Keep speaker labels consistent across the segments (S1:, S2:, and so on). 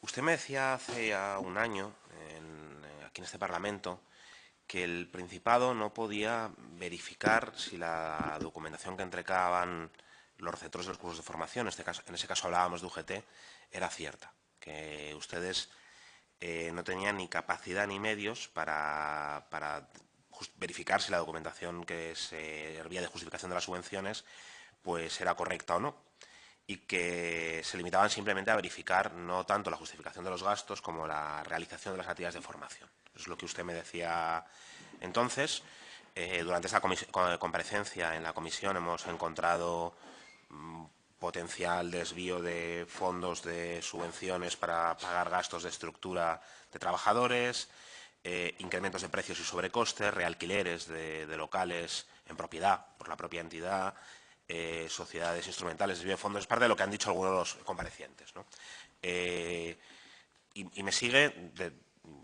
S1: Usted me decía hace ya un año, aquí en este Parlamento, que el Principado no podía verificar si la documentación que entregaban los receptores de los cursos de formación, en ese caso hablábamos de UGT, era cierta, que ustedes no tenían ni capacidad ni medios para verificar si la documentación que se servía de justificación de las subvenciones pues era correcta o no, y que se limitaban simplemente a verificar no tanto la justificación de los gastos como la realización de las actividades de formación. Eso es lo que usted me decía entonces. Durante esta comparecencia en la comisión hemos encontrado potencial desvío de fondos de subvenciones para pagar gastos de estructura de trabajadores, incrementos de precios y sobrecostes, realquileres de locales en propiedad por la propia entidad, sociedades instrumentales, desvío de fondos. Es parte de lo que han dicho algunos de los comparecientes, ¿no? Y me sigue,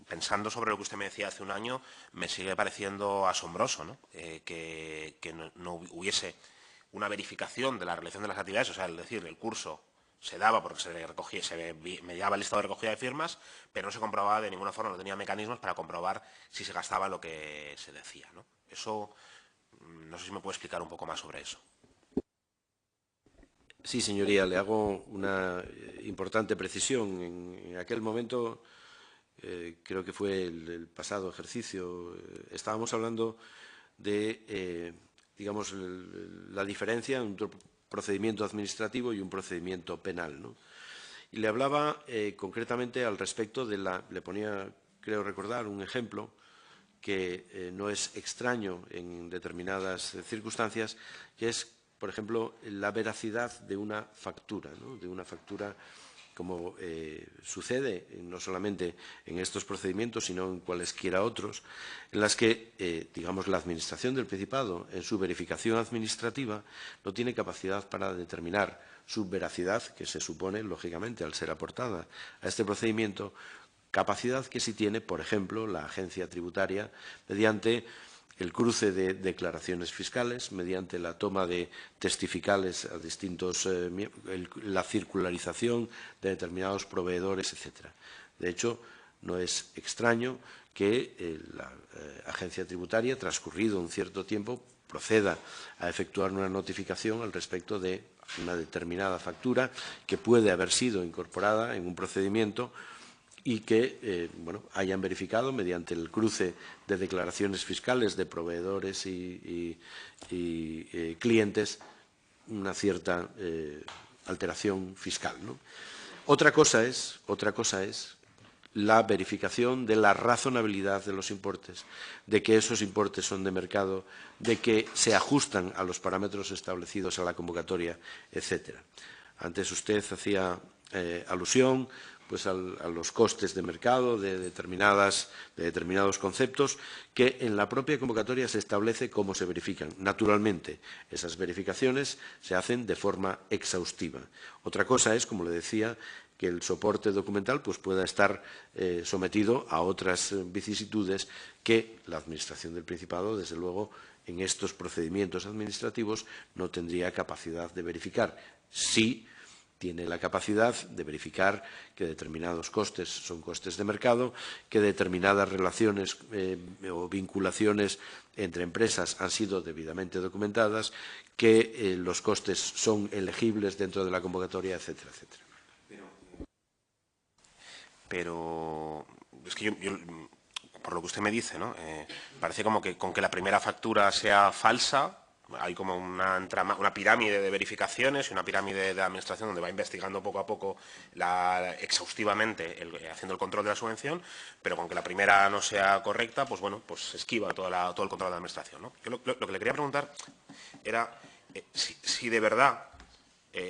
S1: pensando sobre lo que usted me decía hace un año, me sigue pareciendo asombroso, ¿no? Que no hubiese una verificación de la realización de las actividades, o sea, es decir, el curso se daba porque se mediaba el listado de recogida de firmas, pero no se comprobaba de ninguna forma, no tenía mecanismos para comprobar si se gastaba lo que se decía, ¿no? Eso, no sé si me puede explicar un poco más sobre eso.
S2: Sí, señoría, le hago una importante precisión. En aquel momento, creo que fue el pasado ejercicio, estábamos hablando de, digamos, la diferencia entre un procedimiento administrativo y un procedimiento penal, ¿no? Y le hablaba concretamente al respecto de le ponía, creo recordar, un ejemplo que no es extraño en determinadas circunstancias, que es, por ejemplo, la veracidad de una factura, ¿no? De una factura, como sucede no solamente en estos procedimientos, sino en cualesquiera otros, en las que, digamos, la Administración del Principado, en su verificación administrativa, no tiene capacidad para determinar su veracidad, que se supone, lógicamente, al ser aportada a este procedimiento, capacidad que sí tiene, por ejemplo, la agencia tributaria mediante el cruce de declaraciones fiscales, mediante la toma de testificales a distintos, la circularización de determinados proveedores, etc. De hecho, no es extraño que la agencia tributaria, transcurrido un cierto tiempo, proceda a efectuar una notificación al respecto de una determinada factura que puede haber sido incorporada en un procedimiento y que bueno, hayan verificado mediante el cruce de declaraciones fiscales de proveedores y clientes una cierta alteración fiscal, ¿no? Otra cosa es la verificación de la razonabilidad de los importes, de que esos importes son de mercado, de que se ajustan a los parámetros establecidos a la convocatoria, etcétera. Antes usted hacía alusión pues, a los costes de mercado de determinados conceptos que en la propia convocatoria se establece cómo se verifican. Naturalmente, esas verificaciones se hacen de forma exhaustiva. Otra cosa es, como le decía, que el soporte documental pues, pueda estar sometido a otras vicisitudes que la Administración del Principado, desde luego, en estos procedimientos administrativos no tendría capacidad de verificar. Sí tiene la capacidad de verificar que determinados costes son costes de mercado, que determinadas relaciones o vinculaciones entre empresas han sido debidamente documentadas, que los costes son elegibles dentro de la convocatoria, etcétera, etcétera.
S1: Pero es que por lo que usted me dice, ¿no? Parece como que con que la primera factura sea falsa, hay como una pirámide de verificaciones y una pirámide de administración donde va investigando poco a poco exhaustivamente, haciendo el control de la subvención, pero con que la primera no sea correcta, pues bueno, pues se esquiva todo el control de la administración, ¿no? Yo lo que le quería preguntar era si de verdad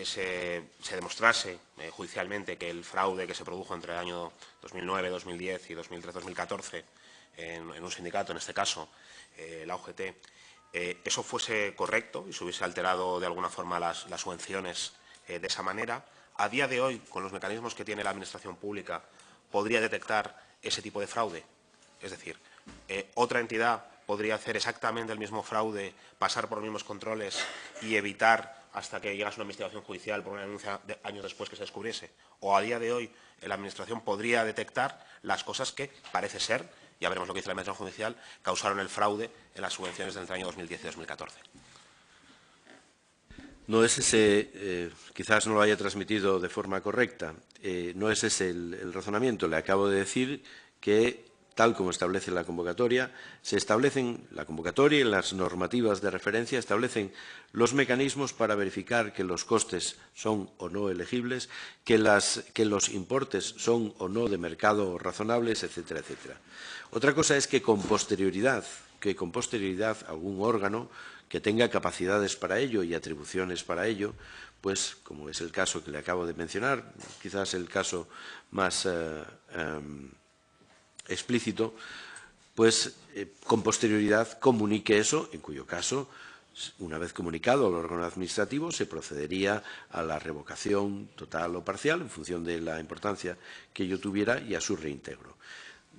S1: se demostrase judicialmente que el fraude que se produjo entre el año 2009, 2010 y 2013-2014 en un sindicato, en este caso la UGT, eso fuese correcto y se hubiese alterado de alguna forma las subvenciones de esa manera, a día de hoy, con los mecanismos que tiene la Administración pública, podría detectar ese tipo de fraude. Es decir, otra entidad podría hacer exactamente el mismo fraude, pasar por los mismos controles y evitar hasta que llegase una investigación judicial por una denuncia años después que se descubriese? ¿O a día de hoy la Administración podría detectar las cosas que, parece ser, ya veremos lo que dice la Administración Judicial, causaron el fraude en las subvenciones del año 2010 y 2014?
S2: No es ese, quizás no lo haya transmitido de forma correcta, no es ese el razonamiento. Le acabo de decir que, tal como establece la convocatoria, se establecen la convocatoria y las normativas de referencia establecen los mecanismos para verificar que los costes son o no elegibles, que los importes son o no de mercado razonables, etcétera, etcétera. Otra cosa es que con posterioridad algún órgano que tenga capacidades para ello y atribuciones para ello, pues, como es el caso que le acabo de mencionar, quizás el caso más explícito, pues con posterioridad comunique eso, en cuyo caso, una vez comunicado al órgano administrativo, se procedería a la revocación total o parcial en función de la importancia que ello tuviera y a su reintegro.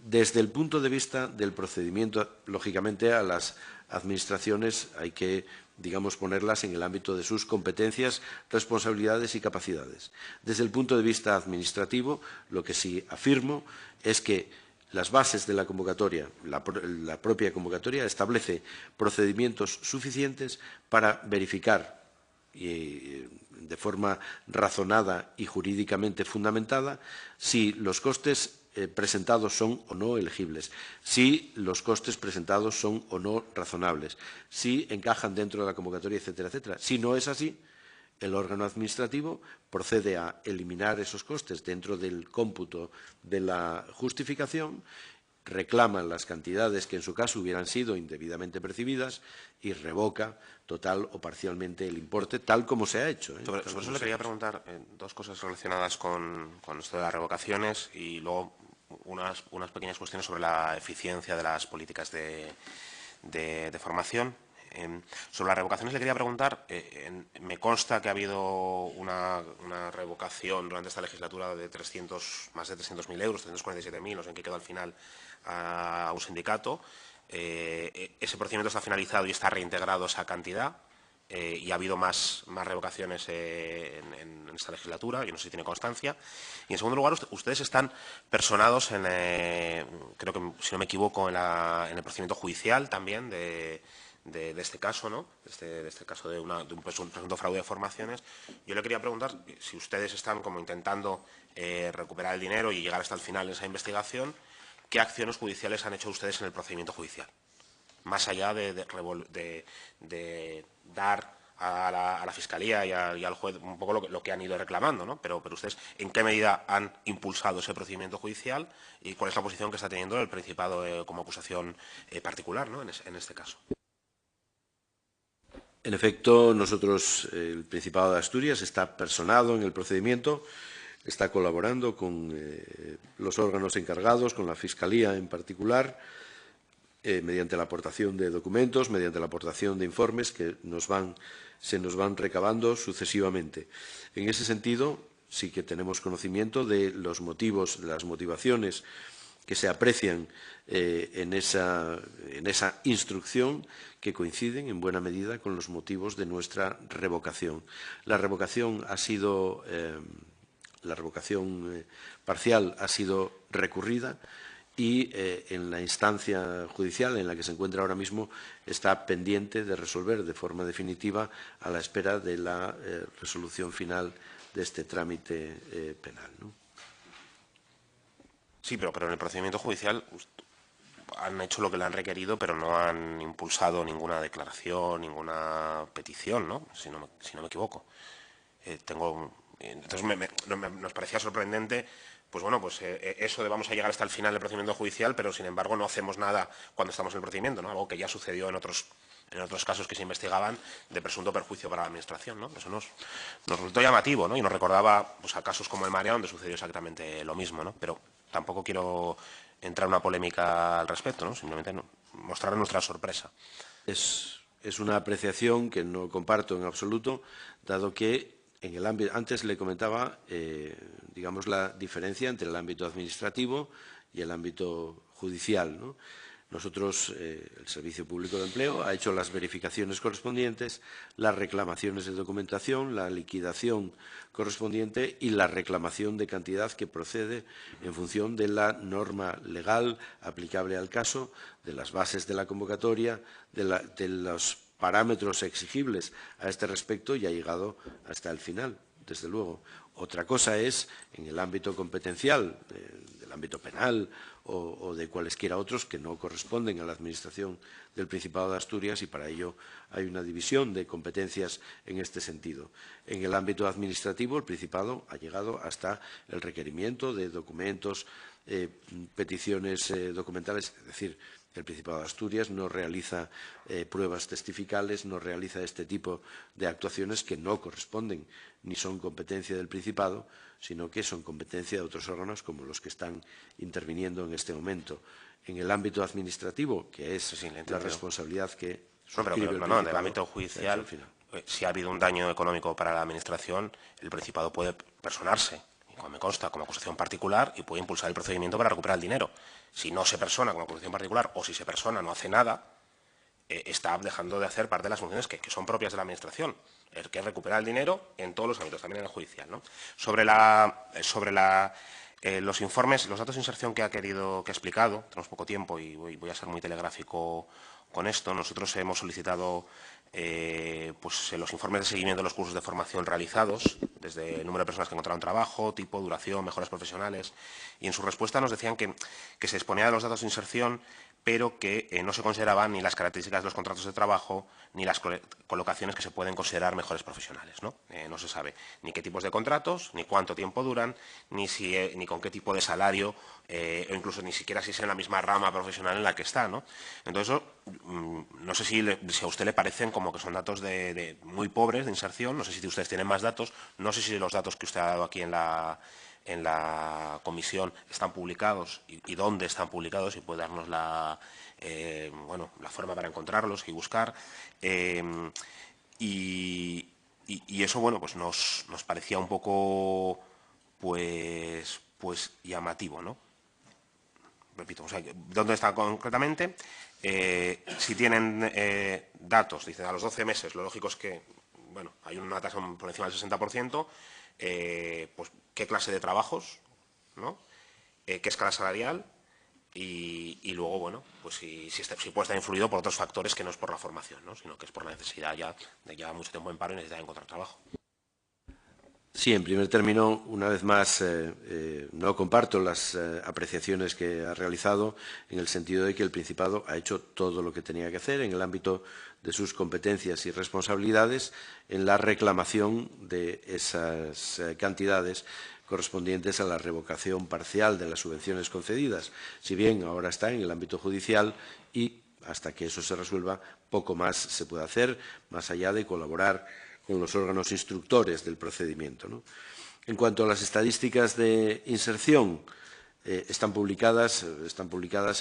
S2: Desde el punto de vista del procedimiento, lógicamente, a las administraciones hay que, digamos, ponerlas en el ámbito de sus competencias, responsabilidades y capacidades. Desde el punto de vista administrativo, lo que sí afirmo es que las bases de la convocatoria, la propia convocatoria, establece procedimientos suficientes para verificar de forma razonada y jurídicamente fundamentada si los costes presentados son o no elegibles, si los costes presentados son o no razonables, si encajan dentro de la convocatoria, etcétera, etcétera. Si no es así, el órgano administrativo procede a eliminar esos costes dentro del cómputo de la justificación, reclama las cantidades que en su caso hubieran sido indebidamente percibidas y revoca total o parcialmente el importe, tal como se ha hecho.
S1: Sobre eso le quería preguntar dos cosas relacionadas con esto de las revocaciones y luego unas pequeñas cuestiones sobre la eficiencia de las políticas de formación. Sobre las revocaciones le quería preguntar, me consta que ha habido una revocación durante esta legislatura de más de 300.000 euros, 347.000, no sé en qué quedó al final, a un sindicato. Ese procedimiento está finalizado y está reintegrado esa cantidad. Y ha habido más revocaciones en esta legislatura, yo no sé si tiene constancia. Y en segundo lugar, ustedes están personados creo que, si no me equivoco, en el procedimiento judicial también de este caso, ¿no? De este caso de un presunto fraude de formaciones. Yo le quería preguntar si ustedes están como intentando recuperar el dinero y llegar hasta el final de esa investigación, ¿qué acciones judiciales han hecho ustedes en el procedimiento judicial? Más allá de dar a la Fiscalía y al juez un poco lo que han ido reclamando, ¿no? Pero ustedes, ¿en qué medida han impulsado ese procedimiento judicial y cuál es la posición que está teniendo el Principado como acusación particular, ¿no? en este caso?
S2: En efecto, nosotros, el Principado de Asturias, está personado en el procedimiento, está colaborando con los órganos encargados, con la Fiscalía en particular, mediante la aportación de documentos, mediante la aportación de informes que se nos van recabando sucesivamente. En ese sentido, sí que tenemos conocimiento de los motivos, de las motivaciones que se aprecian en esa instrucción, que coinciden en buena medida con los motivos de nuestra revocación. La revocación parcial ha sido recurrida y en la instancia judicial en la que se encuentra ahora mismo está pendiente de resolver de forma definitiva a la espera de la resolución final de este trámite penal, ¿no?
S1: Sí, pero en el procedimiento judicial han hecho lo que le han requerido, pero no han impulsado ninguna declaración, ninguna petición, ¿no? Si no me equivoco. Entonces nos parecía sorprendente, pues bueno, pues eso de vamos a llegar hasta el final del procedimiento judicial, pero sin embargo no hacemos nada cuando estamos en el procedimiento, ¿no? Algo que ya sucedió en otros casos que se investigaban de presunto perjuicio para la Administración, ¿no? Eso nos resultó llamativo, ¿no? Y nos recordaba pues, a casos como el Marea, donde sucedió exactamente lo mismo, ¿no? Pero tampoco quiero entrar en una polémica al respecto, ¿no? Simplemente mostrar nuestra sorpresa.
S2: Es una apreciación que no comparto en absoluto, dado que en el ámbito, antes le comentaba, digamos, la diferencia entre el ámbito administrativo y el ámbito judicial, ¿no? Nosotros, el Servicio Público de Empleo, ha hecho las verificaciones correspondientes, las reclamaciones de documentación, la liquidación correspondiente y la reclamación de cantidad que procede en función de la norma legal aplicable al caso, de las bases de la convocatoria, de los parámetros exigibles a este respecto, y ha llegado hasta el final, desde luego. Otra cosa es, en el ámbito competencial, del ámbito penal o de cualesquiera otros que no corresponden a la Administración del Principado de Asturias, y para ello hay una división de competencias en este sentido. En el ámbito administrativo, el Principado ha llegado hasta el requerimiento de documentos, peticiones documentales, es decir, el Principado de Asturias no realiza pruebas testificales, no realiza este tipo de actuaciones que no corresponden ni son competencia del Principado, sino que son competencia de otros órganos como los que están interviniendo en este momento. En el ámbito administrativo, que es la responsabilidad que suscribe el Principado,
S1: en el ámbito judicial, si ha habido un daño económico para la Administración, el Principado puede personarse, y como me consta, como acusación particular, y puede impulsar el procedimiento para recuperar el dinero. Si no se persona como acusación particular, o si se persona no hace nada, está dejando de hacer parte de las funciones que son propias de la Administración, el que es recuperar el dinero en todos los ámbitos, también en el judicial, ¿no? Sobre los informes, los datos de inserción que ha explicado, tenemos poco tiempo y voy a ser muy telegráfico con esto. Nosotros hemos solicitado los informes de seguimiento de los cursos de formación realizados, desde el número de personas que encontraron trabajo, tipo, duración, mejoras profesionales, y en su respuesta nos decían que se disponía de los datos de inserción, pero que no se consideraban ni las características de los contratos de trabajo ni las colocaciones que se pueden considerar mejores profesionales, ¿no? No se sabe ni qué tipos de contratos, ni cuánto tiempo duran, ni con qué tipo de salario, o incluso ni siquiera si es en la misma rama profesional en la que está, ¿no? Entonces, no sé si a usted le parecen como que son datos muy pobres de inserción, no sé si ustedes tienen más datos, no sé si los datos que usted ha dado aquí en la comisión están publicados y dónde están publicados, y puede darnos la forma para encontrarlos y buscar. Y eso, bueno, pues nos parecía un poco pues llamativo, ¿no? Repito, o sea, ¿dónde está concretamente? Si tienen datos, dicen a los 12 meses, lo lógico es que, bueno, hay una tasa por encima del 60%, pues qué clase de trabajos, ¿no? Qué escala salarial y luego, bueno, pues si puede estar influido por otros factores que no es por la formación, ¿no? Sino que es por la necesidad ya de llevar mucho tiempo en paro y necesidad de encontrar trabajo.
S2: Sí, en primer término, una vez más, no comparto las apreciaciones que ha realizado, en el sentido de que el Principado ha hecho todo lo que tenía que hacer en el ámbito de sus competencias y responsabilidades en la reclamación de esas cantidades correspondientes a la revocación parcial de las subvenciones concedidas, si bien ahora está en el ámbito judicial y hasta que eso se resuelva poco más se puede hacer, más allá de colaborar con los órganos instructores del procedimiento, ¿no? En cuanto a las estadísticas de inserción, están publicadas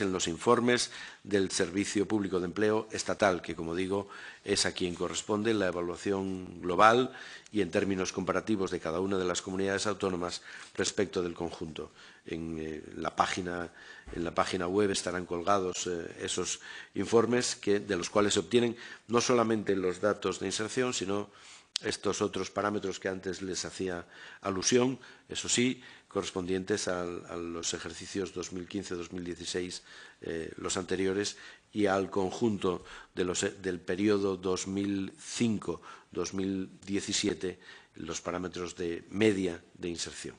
S2: en los informes del Servicio Público de Empleo Estatal, que, como digo, es a quien corresponde la evaluación global y en términos comparativos de cada una de las comunidades autónomas respecto del conjunto. En la página web estarán colgados esos informes de los cuales se obtienen no solamente los datos de inserción, sino estos otros parámetros que antes les hacía alusión, eso sí, correspondientes a los ejercicios 2015-2016, los anteriores, y al conjunto del periodo 2005-2017, los parámetros de media de inserción.